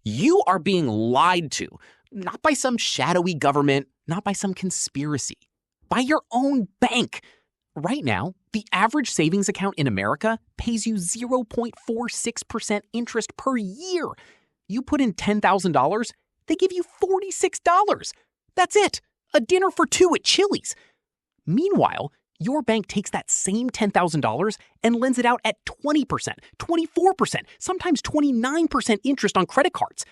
You are being lied to, not by some shadowy government, not by some conspiracy, by your own bank. Right now, the average savings account in America pays you 0.46% interest per year. You put in $10,000, they give you $46. That's it. A dinner for two at Chili's. Meanwhile, your bank takes that same $10,000 and lends it out at 20%, 24%, sometimes 29% interest on credit cards.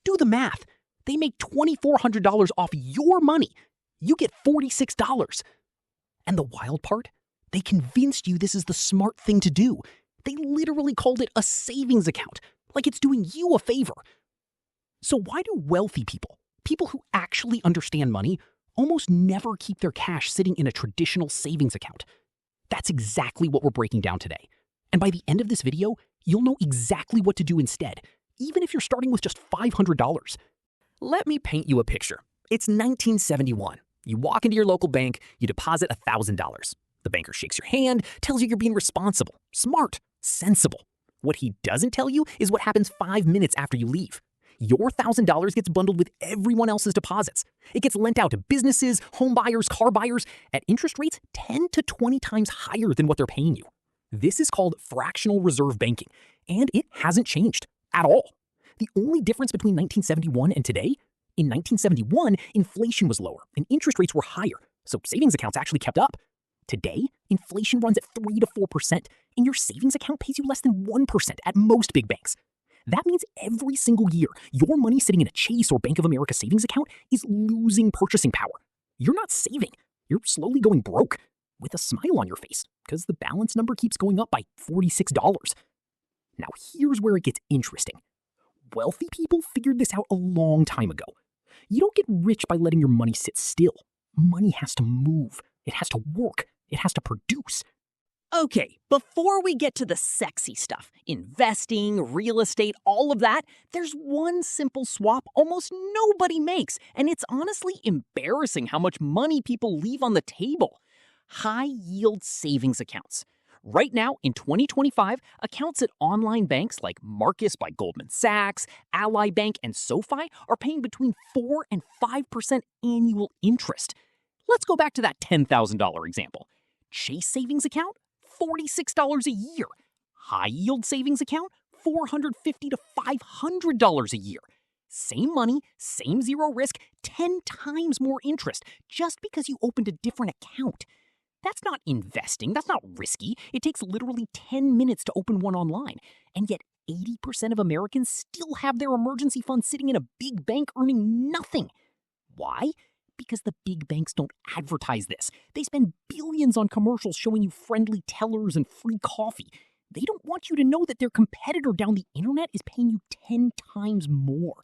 Do the math. They make $2,400 off your money. You get $46. And the wild part? They convinced you this is the smart thing to do. They literally called it a savings account, like it's doing you a favor. So why do wealthy people who actually understand money, almost never keep their cash sitting in a traditional savings account? That's exactly what we're breaking down today. And by the end of this video, you'll know exactly what to do instead, even if you're starting with just $500. Let me paint you a picture. It's 1971. You walk into your local bank, you deposit $1,000. The banker shakes your hand, tells you you're being responsible, smart, sensible. What he doesn't tell you is what happens 5 minutes after you leave. Your $1,000 gets bundled with everyone else's deposits. It gets lent out to businesses, home buyers, car buyers, at interest rates 10 to 20 times higher than what they're paying you. This is called fractional reserve banking, and it hasn't changed at all. The only difference between 1971 and today, in 1971, inflation was lower and interest rates were higher, so savings accounts actually kept up. Today, inflation runs at 3 to 4%, and your savings account pays you less than 1% at most big banks. That means every single year, your money sitting in a Chase or Bank of America savings account is losing purchasing power. You're not saving. You're slowly going broke, with a smile on your face, because the balance number keeps going up by $46. Now here's where it gets interesting. Wealthy people figured this out a long time ago. You don't get rich by letting your money sit still. Money has to move. It has to work. It has to produce. Okay, before we get to the sexy stuff, investing, real estate, all of that, there's one simple swap almost nobody makes, and it's honestly embarrassing how much money people leave on the table. High-yield savings accounts. Right now, in 2025, accounts at online banks like Marcus by Goldman Sachs, Ally Bank, and SoFi are paying between 4 and 5% annual interest. Let's go back to that $10,000 example. Chase savings account, $46 a year. High-yield savings account, $450 to $500 a year. Same money, same zero risk, 10 times more interest just because you opened a different account. That's not investing. That's not risky. It takes literally 10 minutes to open one online. And yet 80% of Americans still have their emergency fund sitting in a big bank earning nothing. Why? Because the big banks don't advertise this. They spend billions on commercials showing you friendly tellers and free coffee. They don't want you to know that their competitor down the internet is paying you 10 times more.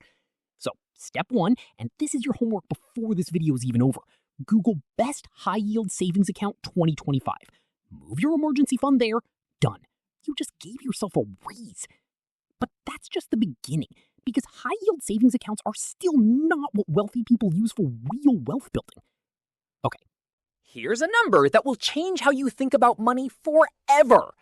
So, step one, and this is your homework before this video is even over. Google Best High Yield Savings Account 2025. Move your emergency fund there. Done. You just gave yourself a raise. But that's just the beginning, because high-yield savings accounts are still not what wealthy people use for real wealth building. Okay, here's a number that will change how you think about money forever.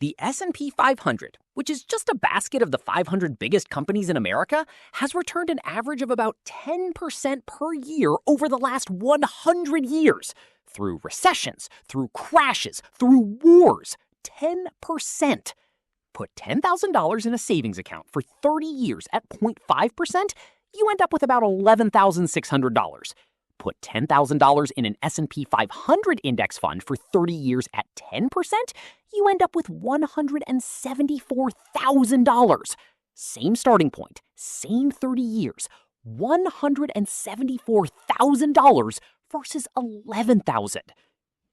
The S&P 500, which is just a basket of the 500 biggest companies in America, has returned an average of about 10% per year over the last 100 years. Through recessions, through crashes, through wars. 10%. Put $10,000 in a savings account for 30 years at 0.5%, you end up with about $11,600. Put $10,000 in an S&P 500 index fund for 30 years at 10%, you end up with $174,000. Same starting point, same 30 years, $174,000 versus $11,000.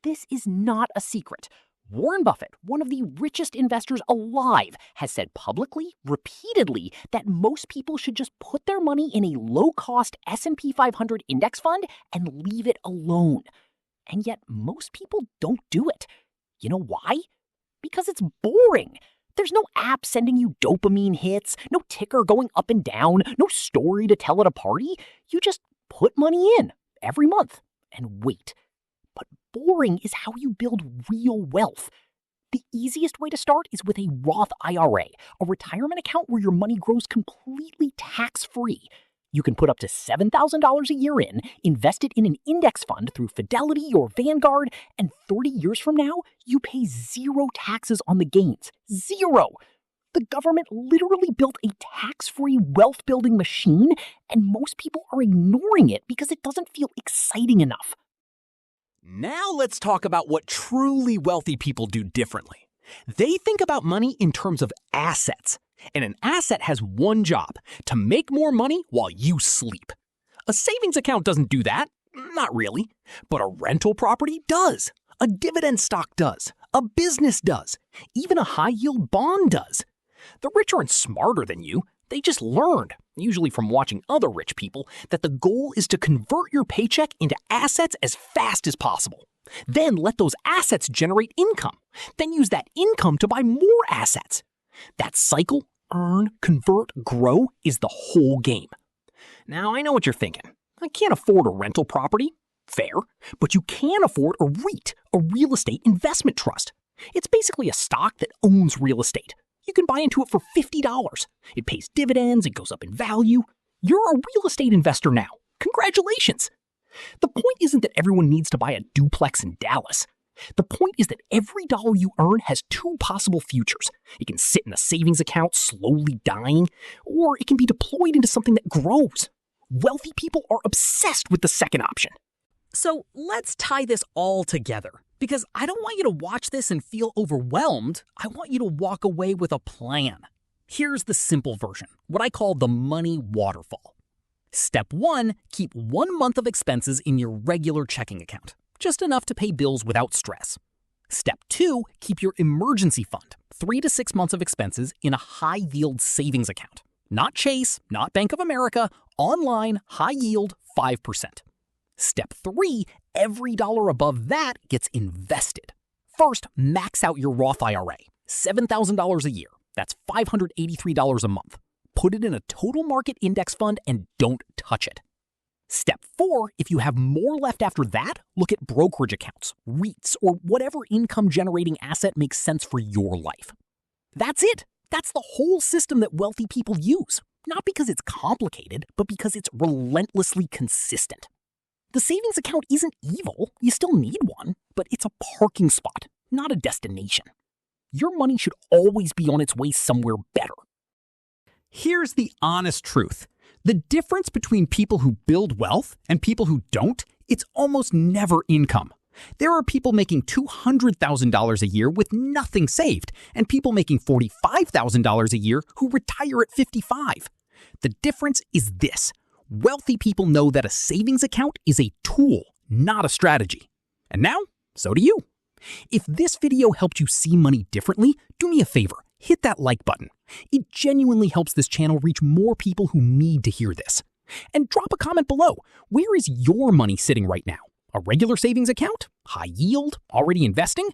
This is not a secret. Warren Buffett, one of the richest investors alive, has said publicly, repeatedly, that most people should just put their money in a low-cost S&P 500 index fund and leave it alone. And yet most people don't do it. You know why? Because it's boring. There's no app sending you dopamine hits, no ticker going up and down, no story to tell at a party. You just put money in every month and wait. But boring is how you build real wealth. The easiest way to start is with a Roth IRA, a retirement account where your money grows completely tax-free. You can put up to $7,000 a year in, invest it in an index fund through Fidelity or Vanguard, and 30 years from now, you pay zero taxes on the gains. Zero! The government literally built a tax-free wealth-building machine, and most people are ignoring it because it doesn't feel exciting enough. Now let's talk about what truly wealthy people do differently. They think about money in terms of assets. And an asset has one job, to make more money while you sleep. A savings account doesn't do that. Not really. But a rental property does. A dividend stock does. A business does. Even a high-yield bond does. The rich aren't smarter than you. They just learned, usually from watching other rich people, that the goal is to convert your paycheck into assets as fast as possible. Then let those assets generate income. Then use that income to buy more assets. That cycle, earn, convert, grow, is the whole game. Now, I know what you're thinking. I can't afford a rental property. Fair. But you can afford a REIT, a real estate investment trust. It's basically a stock that owns real estate. You can buy into it for $50. It pays dividends, it goes up in value. You're a real estate investor now. Congratulations. The point isn't that everyone needs to buy a duplex in Dallas. The point is that every dollar you earn has two possible futures. It can sit in a savings account slowly dying, or it can be deployed into something that grows. Wealthy people are obsessed with the second option. So let's tie this all together, because I don't want you to watch this and feel overwhelmed. I want you to walk away with a plan. Here's the simple version, what I call the money waterfall. Step 1, keep 1 month of expenses in your regular checking account. Just enough to pay bills without stress. Step 2, keep your emergency fund, 3 to 6 months of expenses in a high-yield savings account. Not Chase, not Bank of America, online, high-yield, 5%. Step 3, every dollar above that gets invested. First, max out your Roth IRA, $7,000 a year. That's $583 a month. Put it in a total market index fund and don't touch it. Step 4, if you have more left after that, look at brokerage accounts, REITs, or whatever income-generating asset makes sense for your life. That's it. That's the whole system that wealthy people use. Not because it's complicated, but because it's relentlessly consistent. The savings account isn't evil. You still need one, but it's a parking spot, not a destination. Your money should always be on its way somewhere better. Here's the honest truth. The difference between people who build wealth and people who don't, it's almost never income. There are people making $200,000 a year with nothing saved, and people making $45,000 a year who retire at 55. The difference is this. Wealthy people know that a savings account is a tool, not a strategy. And now, so do you. If this video helped you see money differently, do me a favor. Hit that like button. It genuinely helps this channel reach more people who need to hear this. And drop a comment below. Where is your money sitting right now? A regular savings account? High yield? Already investing?